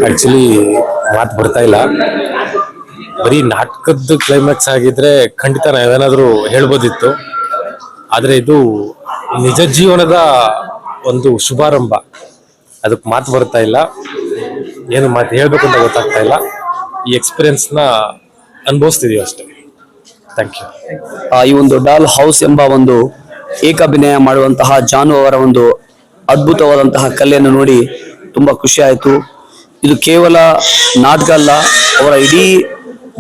Actually ಮಾತು ಬರ್ತಾ ಇಲ್ಲ. ಬರೀ ನಾಟಕದ ಕ್ಲೈಮ್ಯಾಕ್ಸ್ ಆಗಿದ್ರೆ ಖಂಡಿತ ನಾವೇನಾದ್ರೂ ಹೇಳ್ಬೋದಿತ್ತು. ಆದ್ರೆ ಇದು ನಿಜ ಜೀವನದ ಒಂದು ಶುಭಾರಂಭ. ಅದಕ್ಕೆ ಮಾತು ಬರ್ತಾ ಇಲ್ಲ, ಏನು ಮಾತು ಹೇಳ್ಬೇಕು ಅಂತ ಗೊತ್ತಾಗ್ತಾ ಇಲ್ಲ. ಈ ಎಕ್ಸ್ಪೀರಿಯನ್ಸ್ ನ ಅನುಭವಿಸ್ತಿದೀವಿ ಅಷ್ಟೇ. Thank you. ಈ ಒಂದು ಡಾಲ್ ಹೌಸ್ ಎಂಬ ಒಂದು ಏಕಾಭಿನಯ ಮಾಡುವಂತಹ ಜಾನು ಅವರ ಒಂದು ಅದ್ಭುತವಾದಂತಹ ಕಲೆಯನ್ನು ನೋಡಿ ತುಂಬಾ ಖುಷಿ ಆಯಿತು. ಇದು ಕೇವಲ ನಾಟಕ ಅಲ್ಲ, ಅವರ ಇಡೀ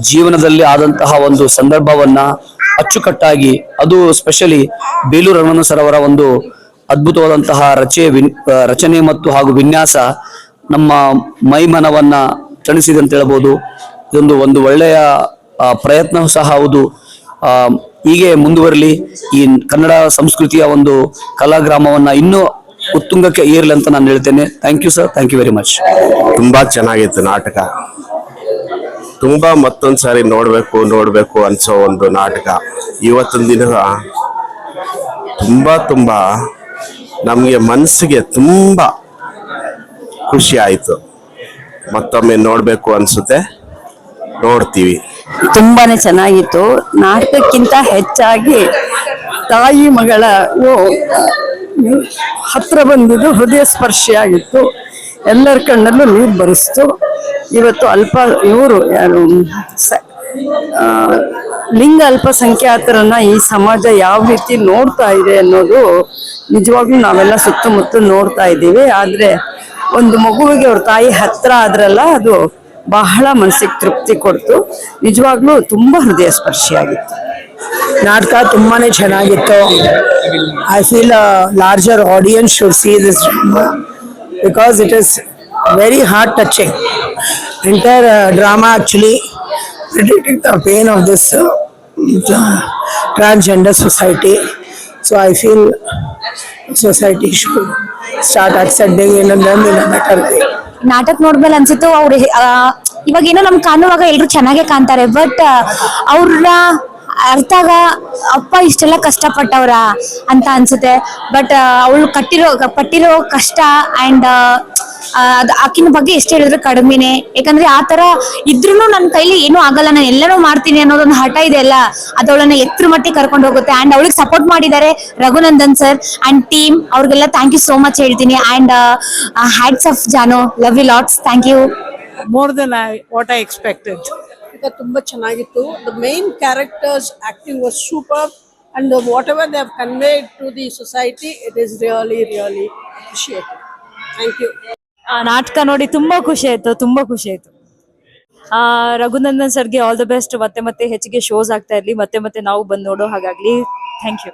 ಜೀವನದಲ್ಲಿ ಆದಂತಹ ಒಂದು ಸಂದರ್ಭವನ್ನ ಅಚ್ಚುಕಟ್ಟಾಗಿ, ಅದು ಸ್ಪೆಷಲಿ ಬೇಲೂರು ರಂಗನಾಥ ಸರ್ ಅವರ ಒಂದು ಅದ್ಭುತವಾದಂತಹ ರಚನೆ ಮತ್ತು ಹಾಗೂ ವಿನ್ಯಾಸ ನಮ್ಮ ಮೈಮನವನ್ನ ತಣಿಸಿದೆ ಅಂತ ಹೇಳ್ಬೋದು. ಇದೊಂದು ಒಂದು ಒಳ್ಳೆಯ ಪ್ರಯತ್ನ ಸಹ ಹೌದು. ಹೀಗೆ ಮುಂದುವರಲಿ. ಈ ಕನ್ನಡ ಸಂಸ್ಕೃತಿಯ ಒಂದು ಕಲಾಗ್ರಾಮವನ್ನ ಇನ್ನೂ ಉತ್ತುಂಗಕ್ಕೆ ಏರಲಿ ಅಂತ ನಾನು ಹೇಳ್ತೇನೆ. Thank you sir, thank you very much. ತುಂಬಾ ಚೆನ್ನಾಗಿತ್ತು ನಾಟಕ. ತುಂಬಾ ಮತ್ತೊಂದ್ಸಾರಿ ನೋಡ್ಬೇಕು ಅನ್ಸೋ ಒಂದು ನಾಟಕ. ಇವತ್ತಿನ ದಿನ ತುಂಬಾ ನಮಗೆ ಮನಸ್ಸಿಗೆ ತುಂಬಾ ಖುಷಿ ಆಯ್ತು. ಮತ್ತೊಮ್ಮೆ ನೋಡ್ಬೇಕು ಅನ್ಸುತ್ತೆ, ನೋಡ್ತೀವಿ. ತುಂಬಾನೇ ಚೆನ್ನಾಗಿತ್ತು. ನಾಟಕಕ್ಕಿಂತ ಹೆಚ್ಚಾಗಿ ತಾಯಿ ಮಗಳ ಹತ್ರ ಬಂದಿದ್ದು ಹೃದಯ ಸ್ಪರ್ಶಿಯಾಗಿತ್ತು. ಎಲ್ಲರ ಕಣ್ಣಲ್ಲೂ ನೀರು ಬರಿಸ್ತು. ಇವತ್ತು ಯಾರು ಲಿಂಗ ಅಲ್ಪಸಂಖ್ಯಾತರನ್ನ ಈ ಸಮಾಜ ಯಾವ ರೀತಿ ನೋಡ್ತಾ ಇದೆ ಅನ್ನೋದು ನಿಜವಾಗ್ಲೂ ನಾವೆಲ್ಲ ಸುತ್ತಮುತ್ತ ನೋಡ್ತಾ ಇದ್ದೀವಿ. ಆದ್ರೆ ಒಂದು ಮಗುವಿಗೆ ಅವ್ರ ತಾಯಿ ಹತ್ರ ಆದ್ರಲ್ಲ, ಅದು ಬಹಳ ಮನಸ್ಸಿಗೆ ತೃಪ್ತಿ ಕೊಡ್ತು. ನಿಜವಾಗ್ಲೂ ತುಂಬಾ ಹೃದಯ ಸ್ಪರ್ಶಿಯಾಗಿತ್ತು. ನಾಟಕ ತುಂಬಾನೇ ಚೆನ್ನಾಗಿತ್ತು. I feel larger audience should see this because it is very heart touching. Entire drama actually predicting the pain of this transgender society. So I feel society should start accepting it and then in a better way. ನಾಟಕ ನೋಡ್ಮೇಲೆ ಅನ್ಸಿತ್ತು ಅವ್ರು ಇವಾಗ ಏನೋ ನಮ್ಗೆ ಕಾಣುವಾಗ ಎಲ್ರು ಚೆನ್ನಾಗೆ ಕಾಣ್ತಾರೆ, but ಅವ್ರ ಅರ್ಥಾಗ ಅಪ್ಪ ಇಷ್ಟೆಲ್ಲ ಕಷ್ಟಪಟ್ಟವ್ರ ಅಂತ ಅನ್ಸುತ್ತೆ. ಬಟ್ ಅವಳು ಪಟ್ಟಿರೋ ಕಷ್ಟ ಅಂಡ್ ಆಕಿನ ಬಗ್ಗೆ ಎಷ್ಟು ಹೇಳಿದ್ರು ಕಡಿಮೆನೆ. ಯಾಕಂದ್ರೆ ಆ ತರ ಇದ್ರೂ ನನ್ನ ಕೈಲಿ ಏನೂ ಆಗಲ್ಲ, ನಾನು ಎಲ್ಲನೂ ಮಾಡ್ತೀನಿ ಅನ್ನೋದೊಂದು ಹಠ ಇದೆ ಅಲ್ಲ, ಅದವಳನ್ನ ಎತ್ತರ ಮಟ್ಟಿಗೆ ಕರ್ಕೊಂಡು ಹೋಗುತ್ತೆ. ಅಂಡ್ ಅವಳಿಗೆ ಸಪೋರ್ಟ್ ಮಾಡಿದ್ದಾರೆ ರಘುನಂದನ್ ಸರ್ ಅಂಡ್ ಟೀಮ್. ಅವ್ರಿಗೆಲ್ಲ ಥ್ಯಾಂಕ್ ಯು ಸೋ ಮಚ್ ಹೇಳ್ತೀನಿ. And hats off Janu, love you lots. Thank you. More than what I expected. ತುಂಬಾ ಚೆನ್ನಾಗಿತ್ತು. The main characters acting was superb and whatever they have conveyed to the society, it is really appreciated. Thank you. ನಾಟಕ ನೋಡಿ ತುಂಬಾ ಖುಷಿ ಆಯ್ತು. ರಘುನಂದನ್ ಸರ್ಗೆ all the best. ಮತ್ತೆ ಹೆಚ್ಚಿಗೆ ಶೋಸ್ ಆಗ್ತಾ ಇರ್ಲಿ, ಮತ್ತೆ ನಾವು ಬಂದು ನೋಡೋ ಹಾಗಾಗ್ಲಿ. Thank you.